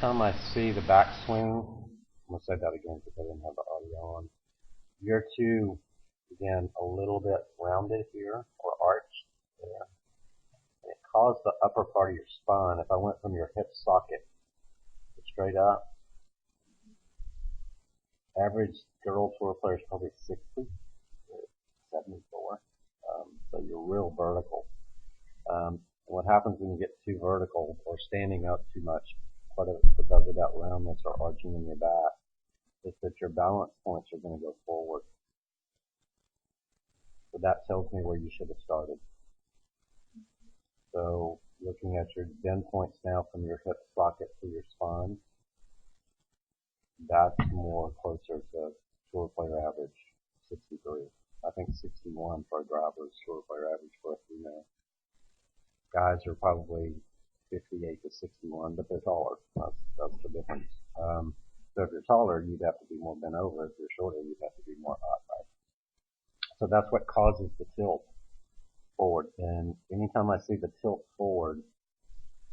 anytime I see the backswing, I'm going to say that again because I didn't have the audio on. You're too, again, a little bit rounded here or arched there. And it caused the upper part of your spine. If I went from your hip socket straight up, average girl tour player is probably 60, 74. So you're real vertical. What happens when you get too vertical or standing up too much, because of that roundness or arching in your back, is that your balance points are going to go forward. So that tells me where you should have started. So looking at your bend points now from your hip socket to your spine, that's more closer to tour player average, 63. I think 61 for a driver is tour player average for a female. Guys are probably 58 to 61, but they're taller. That's the difference. So if you're taller, you'd have to be more bent over. If you're shorter, you'd have to be more upright. So that's what causes the tilt forward. And anytime I see the tilt forward,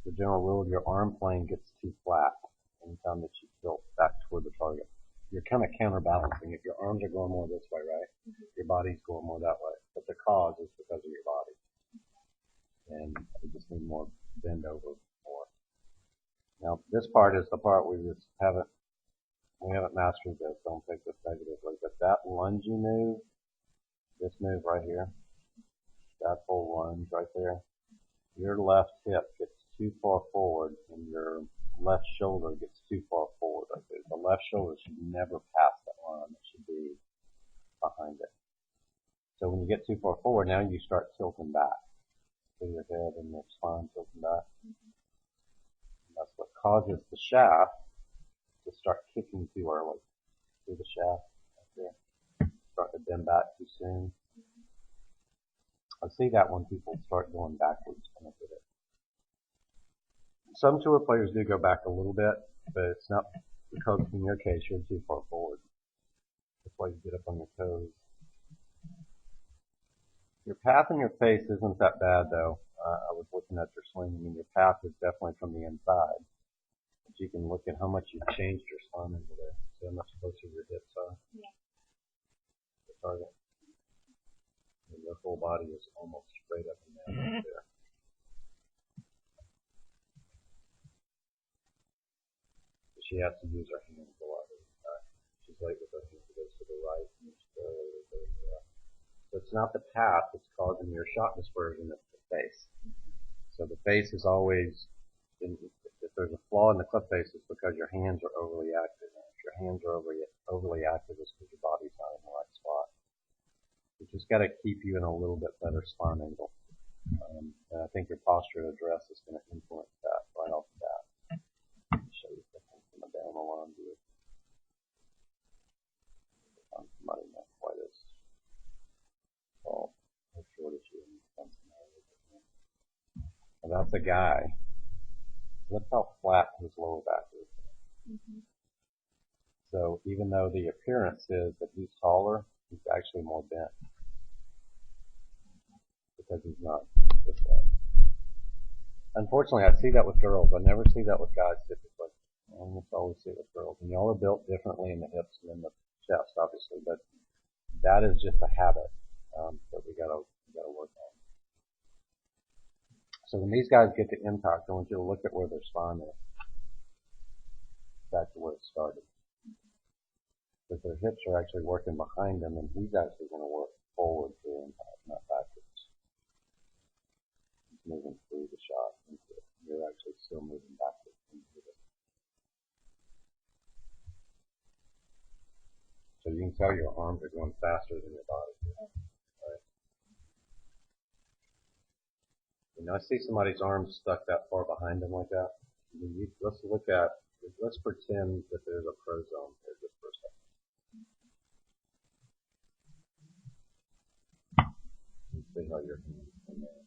the general rule, your arm plane gets too flat anytime that you tilt back toward the target. You're kind of counterbalancing. If your arms are going more this way, right, your body's going more that way. But the cause is because of your body. And we just need more bend over more. Now, this part is the part we haven't mastered this. Don't take this negatively. But that lungey move, this move right here, that whole lunge right there, your left hip gets too far forward and your left shoulder gets too far forward right there. The left shoulder should never pass that line. It should be behind it. So when you get too far forward, now you start tilting back. So your head and your spine tilting back. And that's what causes the shaft to start kicking too early. See the shaft right there? Start to bend back too soon. I see that when people start going backwards when they did it. Some tour players do go back a little bit, but it's not because in your case you're too far forward. That's why you get up on your toes. Your path in your face isn't that bad though. I was looking at your swing. I mean, your path is definitely from the inside. But you can look at how much you've changed your spine over there. See how much closer your hips are. Yeah. The target. And your whole body is almost straight up and down right there. She has to use her hands a lot of the time. She's late with her hands. She goes to the right and she's late with her left. So it's not the path that's causing your shot dispersion, it's the face. So the face is always, if there's a flaw in the clip face, it's because your hands are overly active. And if your hands are overly active, it's because your body's not in the right spot. You just got to keep you in a little bit better spine angle. And I think your posture address is going to influence that right off the bat. Show you something from a down the line view. Somebody not quite as tall or short as you. And that's a guy. Look how flat his lower back is. Mm-hmm. So even though the appearance is that he's taller, he's actually more bent because he's not this way. Unfortunately, I see that with girls. I never see that with guys typically. I almost always see it with girls. And y'all are built differently in the hips and in the chest, obviously, but that is just a habit that we gotta work on. So when these guys get to impact, I want you to look at where their spine is, back to where it started. Because their hips are actually working behind them, and he's actually going to work forward to impact, not backwards. He's moving through the shot into it. You're actually still moving backwards into it. So you can tell your arms are going faster than your body. Right? You know, I see somebody's arms stuck that far behind them like that. Let's pretend that there's a pro zone here just for a second. You see how your hands come in.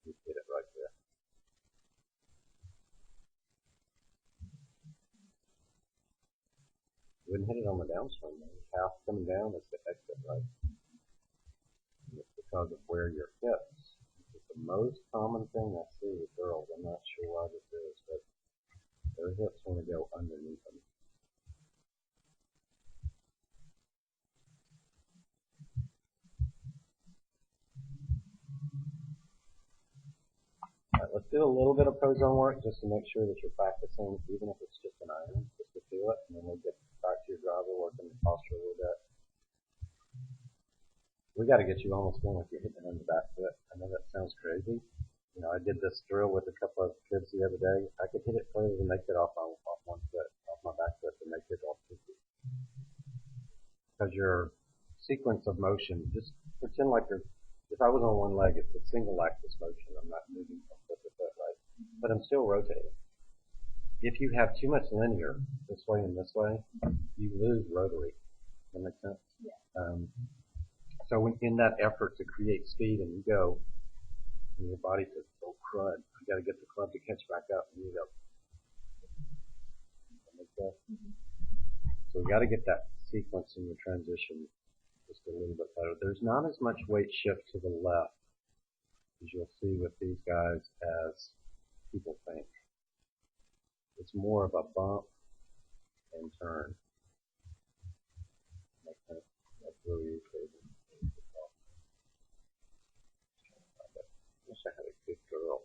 You hit it right there. You wouldn't hit it on the downswing. The calf coming down is the exit, right? And it's because of where your hips. It's the most common thing I see with girls. I'm not sure why do a little bit of pro-zone work just to make sure that you're practicing, even if it's just an iron, just to feel it, and then we'll get back to your driver, working the posture a little bit. We got to get you almost going if you're hitting it on the back foot. I know that sounds crazy. You know, I did this drill with a couple of kids the other day. I could hit it further than they could off one foot, off my back foot, than they could off two feet. Because your sequence of motion, just pretend like you're, if I was on one leg, it's a single axis motion. I'm not moving from foot to foot, right? But I'm still rotating. If you have too much linear, this way and this way, you lose rotary. That makes sense? Yeah. So when in that effort to create speed, and you go, and your body says, "Oh crud! I got to get the club to catch back up," and you go. That makes sense? Mm-hmm. So we got to get that sequence in the transition just a little bit better. There's not as much weight shift to the left as you'll see with these guys as people think. It's more of a bump and turn. Makes sense? That's really irritating. I wish I had a good girl.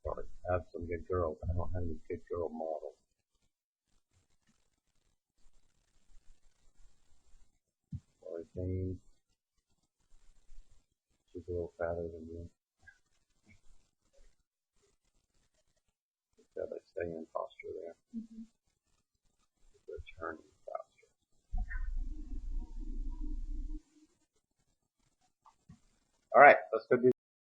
Sorry, I have some good girls. I don't have any good girl models. Sorry, Jane. She's a little fatter than you. So they stay in posture there. Mm-hmm. They're turning faster. All right, let's go do